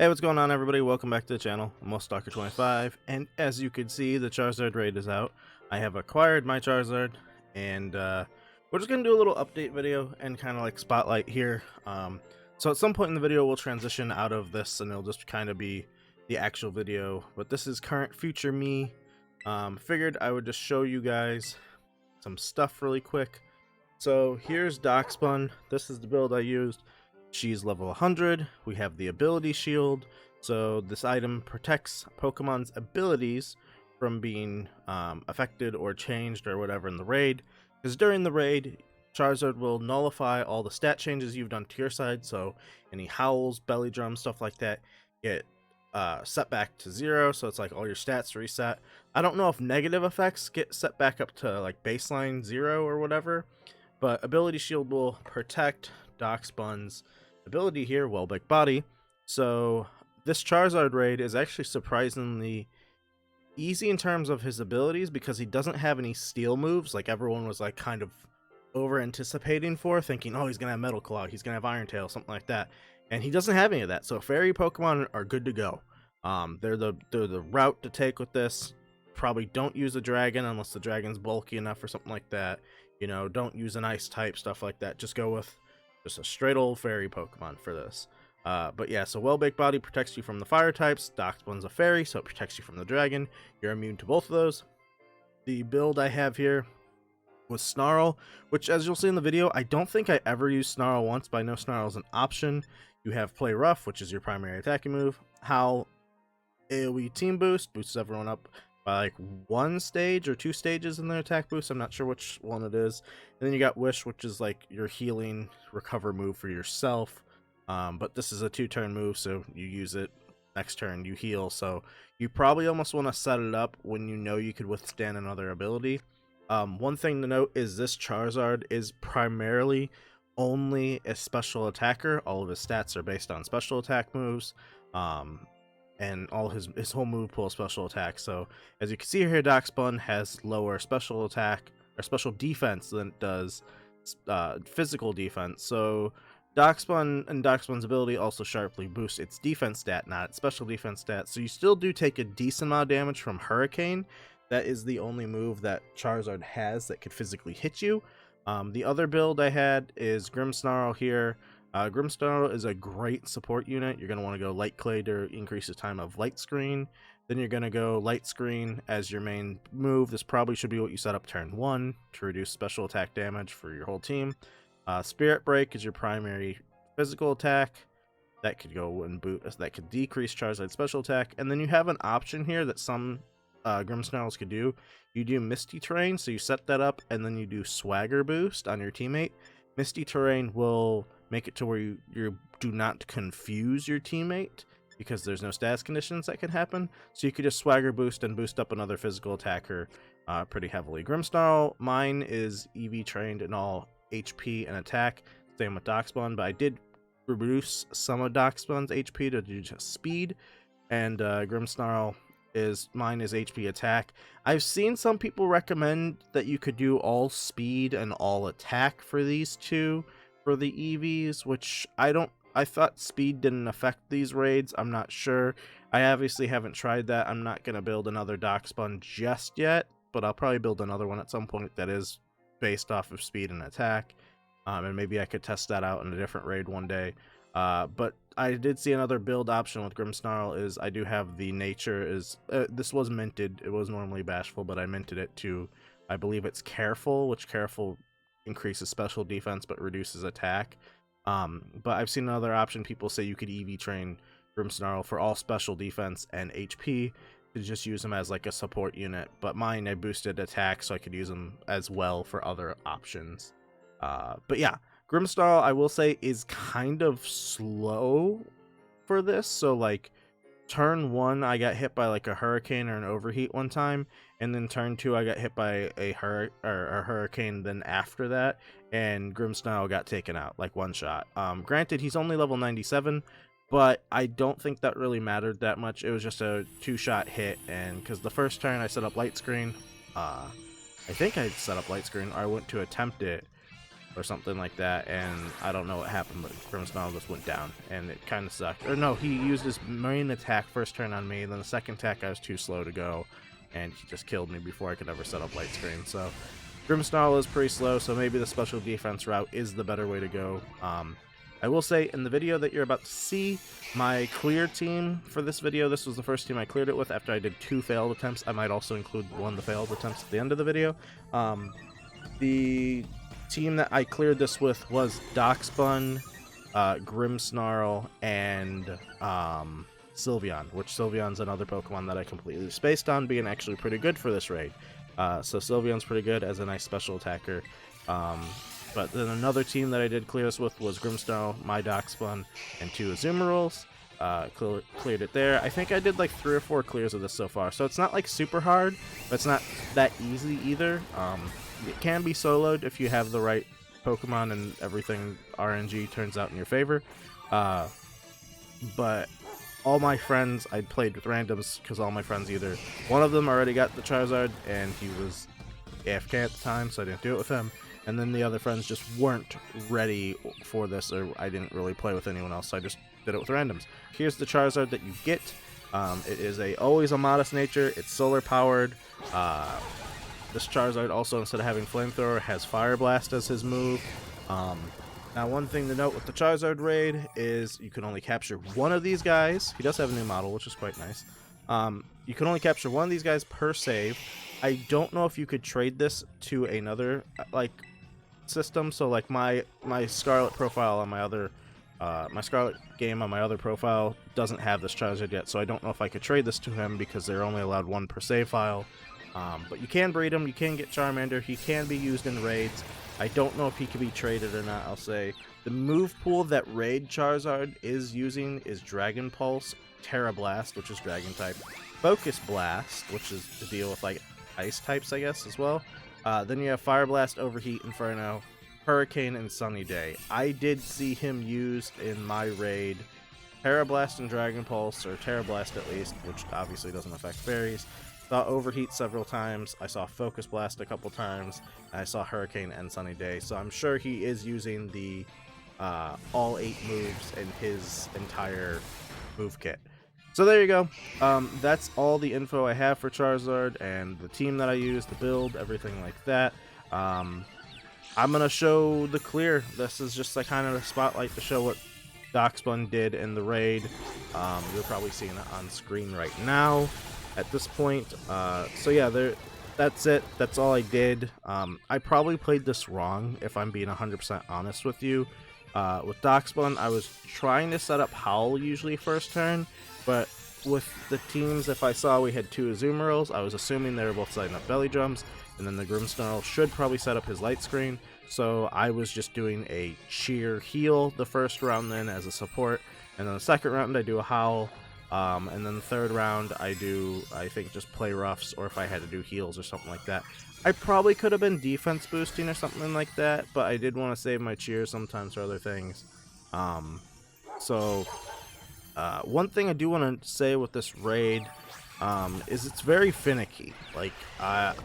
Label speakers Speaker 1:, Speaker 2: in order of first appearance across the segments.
Speaker 1: Hey, what's going on, everybody? Welcome back to the channel. I'm Stalker25, and as you can see, the Charizard raid is out. I have acquired my Charizard, and we're just gonna do a little update video and kind of like spotlight here. So at some point in the video, we'll transition out of this, and it'll just kind of be the actual video. But this is current future me. Figured I would just show you guys some stuff really quick. So here's Dachsbun. This is the build I used. She's level 100. We have the ability shield, so this item protects Pokemon's abilities from being affected or changed or whatever in the raid, because during the raid Charizard will nullify all the stat changes you've done to your side, so any howls, belly drum, stuff like that get set back to 0, so it's like all your stats reset. I don't know if negative effects get set back up to like baseline 0 or whatever, but ability shield will protect Dachsbun's ability here, well, big body. So this Charizard raid is actually surprisingly easy in terms of his abilities, because he doesn't have any steel moves like everyone was like kind of over anticipating for, thinking, oh, he's gonna have Metal Claw, he's gonna have Iron Tail, something like that, and he doesn't have any of that. So fairy Pokemon are good to go. They're the route to take with this. Probably don't use a dragon unless the dragon's bulky enough or something like that. You know, don't use an ice type, stuff like that. Just go with just a straight old fairy Pokemon for this. But yeah, so Well-Baked Body protects you from the fire types. Dachsbun's a fairy, so it protects you from the dragon. You're immune to both of those. The build I have here was Snarl, which, as you'll see in the video, I don't think I ever used Snarl once, but I know Snarl is an option. You have Play Rough, which is your primary attacking move. Howl, AoE team boost, boosts everyone up by like 1 stage or 2 stages in their attack boost. I'm not sure which one it is. And then you got Wish, which is like your healing recover move for yourself. But this is a 2-turn move, so you use it, next turn you heal. So you probably almost want to set it up when you know you could withstand another ability. One thing to note is this Charizard is primarily only a special attacker. All of his stats are based on special attack moves. And all his whole move pool special attack. So as you can see here, Dachsbun has lower special attack or special defense than it does physical defense. So Dachsbun and Dachsbun's ability also sharply boosts its defense stat, not its special defense stat. So you still do take a decent amount of damage from Hurricane. That is the only move that Charizard has that could physically hit you. The other build I had is Grimmsnarl here. Grimmsnarl is a great support unit. You're going to want to go Light Clay to increase the time of Light Screen. Then you're going to go Light Screen as your main move. This probably should be what you set up turn 1 to reduce special attack damage for your whole team. Spirit Break is your primary physical attack. That could go and that could decrease Charizard's special attack. And then you have an option here that some Grimmsnarls could do. You do Misty Terrain, so you set that up, and then you do Swagger Boost on your teammate. Misty Terrain will make it to where you do not confuse your teammate, because there's no stats conditions that can happen. So you could just Swagger Boost and boost up another physical attacker pretty heavily. Grimmsnarl, mine is EV trained in all HP and attack. Same with Dachsbun, but I did reduce some of Dachsbun's HP to do just speed. And Grimmsnarl mine is HP attack. I've seen some people recommend that you could do all speed and all attack for these two for the EVs, which I thought speed didn't affect these raids. I'm not sure. I obviously haven't tried that. I'm not going to build another Dachsbun just yet, but I'll probably build another one at some point that is based off of speed and attack. And maybe I could test that out in a different raid one day. But I did see another build option with Grimmsnarl is I do have the nature is this was minted. It was normally bashful, but I minted it to, I believe it's careful, which careful increases special defense but reduces attack. But I've seen another option. People say you could EV train Grimmsnarl for all special defense and HP to just use them as like a support unit. But mine, I boosted attack so I could use them as well for other options. But yeah, Grimmsnarl, I will say, is kind of slow for this. So like turn 1 I got hit by like a hurricane or an overheat one time, and then turn 2 I got hit by a hurricane then after that, and Grimmsnarl got taken out like one shot. Granted, he's only level 97, but I don't think that really mattered that much. It was just a 2-shot hit, and because the first turn I set up Light Screen, I think I set up Light Screen, or I went to attempt it, or something like that, and I don't know what happened, but Grimmsnarl just went down, and it kind of sucked. Or no, he used his main attack first turn on me, then the second attack I was too slow to go, and he just killed me before I could ever set up light screen. So Grimmsnarl is pretty slow, so maybe the special defense route is the better way to go. I will say, in the video that you're about to see, my clear team for this video, this was the first team I cleared it with after I did 2 failed attempts. I might also include one of the failed attempts at the end of the video. The team that I cleared this with was Dachsbun, Grimmsnarl, and Sylveon, which Sylveon's another Pokemon that I completely spaced on being actually pretty good for this raid. So Sylveon's pretty good as a nice special attacker. But then another team that I did clear this with was Grimmsnarl, my Dachsbun, and 2 Azumarill. Cleared it there. I think I did like 3 or 4 clears of this so far, so it's not like super hard, but it's not that easy either. It can be soloed if you have the right Pokemon and everything RNG turns out in your favor. But all my friends, I played with randoms because all my friends either one of them already got the Charizard and he was AFK at the time, so I didn't do it with him. And then the other friends just weren't ready for this, or I didn't really play with anyone else, so I just did it with randoms. Here's the Charizard that you get. It is always a modest nature. It's solar powered. This Charizard also, instead of having Flamethrower, has Fire Blast as his move. Now, one thing to note with the Charizard raid is you can only capture one of these guys. He does have a new model, which is quite nice. You can only capture one of these guys per save. I don't know if you could trade this to another system. So like my Scarlet profile on my other my Scarlet game on my other profile doesn't have this Charizard yet, so I don't know if I could trade this to him because they're only allowed 1 per save file. But you can breed him, you can get Charmander, he can be used in raids. I don't know if he can be traded or not, I'll say. The move pool that Raid Charizard is using is Dragon Pulse, Tera Blast, which is Dragon type, Focus Blast, which is to deal with like Ice types, I guess, as well. Then you have Fire Blast, Overheat, Inferno, Hurricane, and Sunny Day. I did see him used in my raid Tera Blast and Dragon Pulse, or Tera Blast at least, which obviously doesn't affect fairies. Saw Overheat several times, I saw Focus Blast a couple times, and I saw Hurricane and Sunny Day, so I'm sure he is using the all 8 moves in his entire move kit. So there you go. That's all the info I have for Charizard and the team that I use, the build, everything like that. I'm going to show the clear. This is just like kind of a spotlight to show what Dachsbun did in the raid. You're probably seeing it on screen right now at this point. So yeah, that's it. That's all I did. I probably played this wrong, if I'm being 100% honest with you. With Dachsbun, I was trying to set up Howl usually first turn, but with the teams, if I saw we had 2 Azumarill, I was assuming they were both setting up belly drums, and then the Grimmsnarl should probably set up his light screen, so I was just doing a cheer heal the first round then as a support, and then the second round I do a Howl, and then the third round I do, I think, just play roughs, or if I had to do heals or something like that. I probably could have been defense boosting or something like that, but I did want to save my cheers sometimes for other things. One thing I do want to say with this raid is it's very finicky. Like,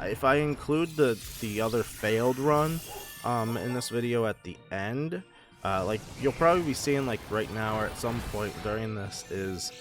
Speaker 1: if I include the other failed run in this video at the end, like you'll probably be seeing like right now or at some point during this is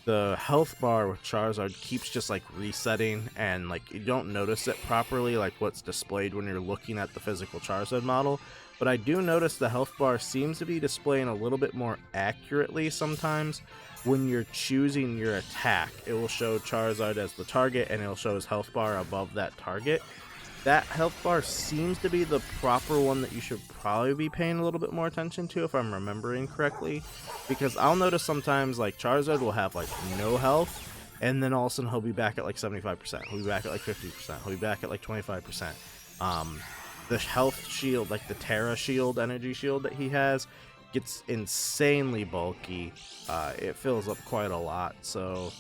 Speaker 1: the health bar with Charizard keeps just like resetting, and like you don't notice it properly, like what's displayed when you're looking at the physical Charizard model. But I do notice the health bar seems to be displaying a little bit more accurately sometimes when you're choosing your attack. It will show Charizard as the target and it'll show his health bar above that target. That health bar seems to be the proper one that you should probably be paying a little bit more attention to, if I'm remembering correctly, because I'll notice sometimes like Charizard will have like no health, and then all of a sudden he'll be back at like 75%, he'll be back at like 50%, he'll be back at like 25%. The health shield, like the Tera shield, energy shield that he has, gets insanely bulky. It fills up quite a lot, so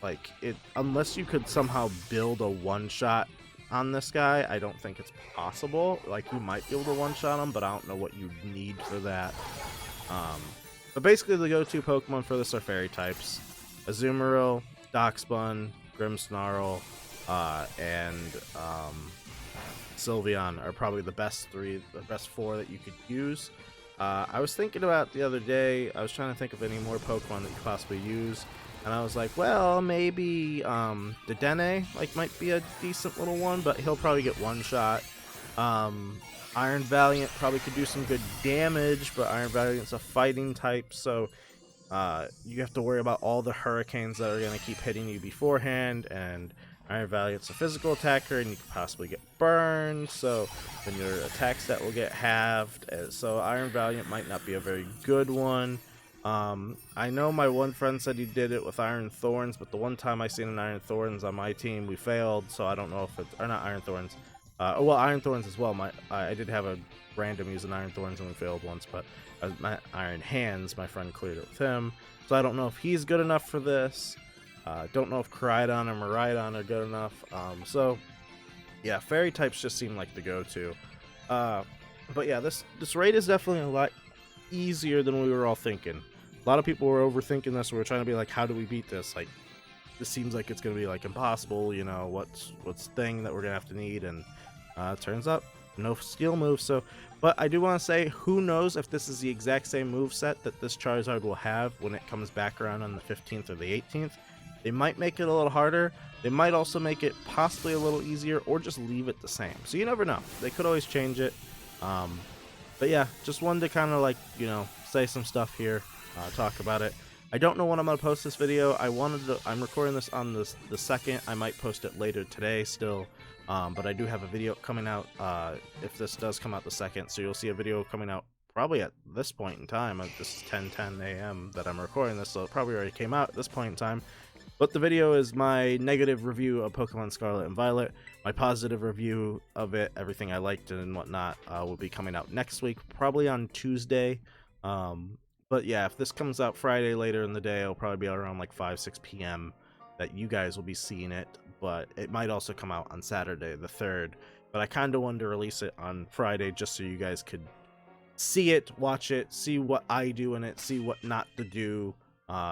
Speaker 1: like unless you could somehow build a one-shot on this guy, I don't think it's possible. Like, you might be able to one-shot him, but I don't know what you need for that. But basically the go-to Pokemon for this are fairy types: Azumarill, Dachsbun, Grimmsnarl, and Sylveon are probably the best four that you could use. I was thinking about the other day, I was trying to think of any more Pokemon that you could possibly use, and I was like, well, maybe the Dene might be a decent little one, but he'll probably get one shot. Iron Valiant probably could do some good damage, but Iron Valiant's a fighting type, so you have to worry about all the hurricanes that are going to keep hitting you beforehand, and Iron Valiant's a physical attacker, and you could possibly get burned, so then your attack stat will get halved, so Iron Valiant might not be a very good one. I know my one friend said he did it with Iron Thorns, but the one time I seen an Iron Thorns on my team, we failed, so I don't know if it's, or not Iron Thorns, well, Iron Thorns as well. I did have a random use an Iron Thorns and we failed once, but my Iron Hands, my friend cleared it with him, so I don't know if he's good enough for this. Don't know if Koraidon or Miraidon are good enough. So yeah, fairy types just seem like the go-to. But yeah, this raid is definitely a lot easier than we were all thinking. A lot of people were overthinking this. We were trying to be like, how do we beat this? Like, this seems like it's gonna be like impossible. You know, what's thing that we're gonna have to need, and turns out no skill moves. So, but I do want to say, who knows if this is the exact same move set that this Charizard will have when it comes back around on the 15th or the 18th. They might make it a little harder. They might also make it possibly a little easier, or just leave it the same. So you never know. They could always change it. But yeah, just wanted to kind of like, you know, say some stuff here, talk about it. I don't know when I'm going to post this video. I'm recording this on the 2nd. I might post it later today still. But I do have a video coming out if this does come out the 2nd. So you'll see a video coming out probably at this point in time. This is 10:10 a.m. that I'm recording this, so it probably already came out at this point in time. But the video is my negative review of Pokemon Scarlet and Violet. My positive review of it, everything I liked and whatnot, will be coming out next week, probably on Tuesday. But yeah, if this comes out Friday later in the day, it'll probably be around like 5-6 p.m. that you guys will be seeing it. But it might also come out on Saturday, the 3rd. But I kind of wanted to release it on Friday just so you guys could see it, watch it, see what I do in it, see what not to do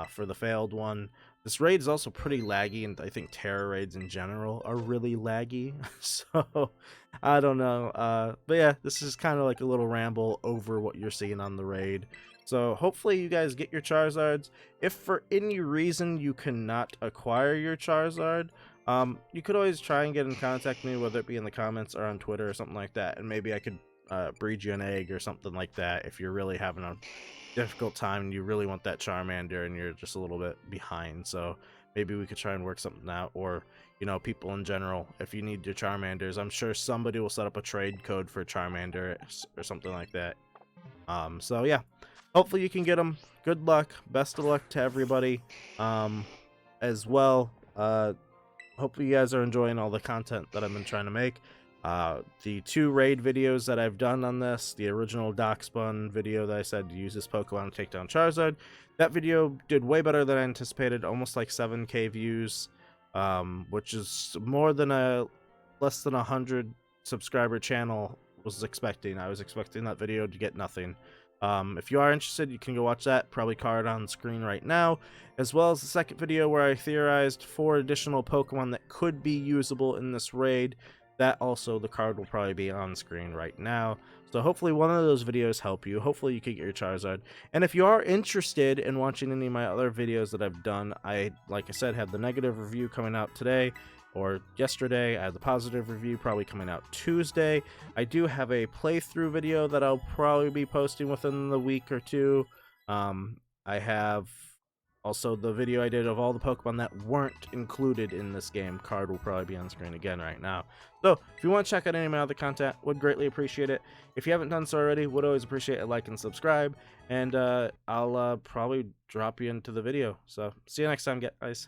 Speaker 1: for the failed one. This raid is also pretty laggy, and I think Tera raids in general are really laggy. So, I don't know. But yeah, this is kind of like a little ramble over what you're seeing on the raid. So hopefully you guys get your Charizards. If for any reason you cannot acquire your Charizard, you could always try and get in contact with me, whether it be in the comments or on Twitter or something like that, and maybe I could breed you an egg or something like that if you're really having a difficult time and you really want that Charmander and you're just a little bit behind. So maybe we could try and work something out, or you know, people in general, if you need your Charmanders, I'm sure somebody will set up a trade code for Charmander or something like that. So yeah, hopefully you can get them. Good luck, best of luck to everybody as well. Hopefully you guys are enjoying all the content that I've been trying to make. The 2 raid videos that I've done on this, the original Dachsbun video that I said to use this Pokemon to take down Charizard, that video did way better than I anticipated, almost like 7K views, which is more than less than 100 subscriber channel was expecting. I was expecting that video to get nothing. If you are interested, you can go watch that, probably card on screen right now, as well as the second video where I theorized 4 additional Pokemon that could be usable in this raid. That also, the card will probably be on screen right now. So hopefully one of those videos help you. Hopefully you can get your Charizard. And if you are interested in watching any of my other videos that I've done, like I said, have the negative review coming out today or yesterday. I have the positive review probably coming out Tuesday. I do have a playthrough video that I'll probably be posting within the week or 2. I have also the video I did of all the Pokemon that weren't included in this game. Card will probably be on screen again right now. So if you want to check out any of my other content, would greatly appreciate it. If you haven't done so already, would always appreciate a like and subscribe. And I'll probably drop you into the video. So see you next time, guys.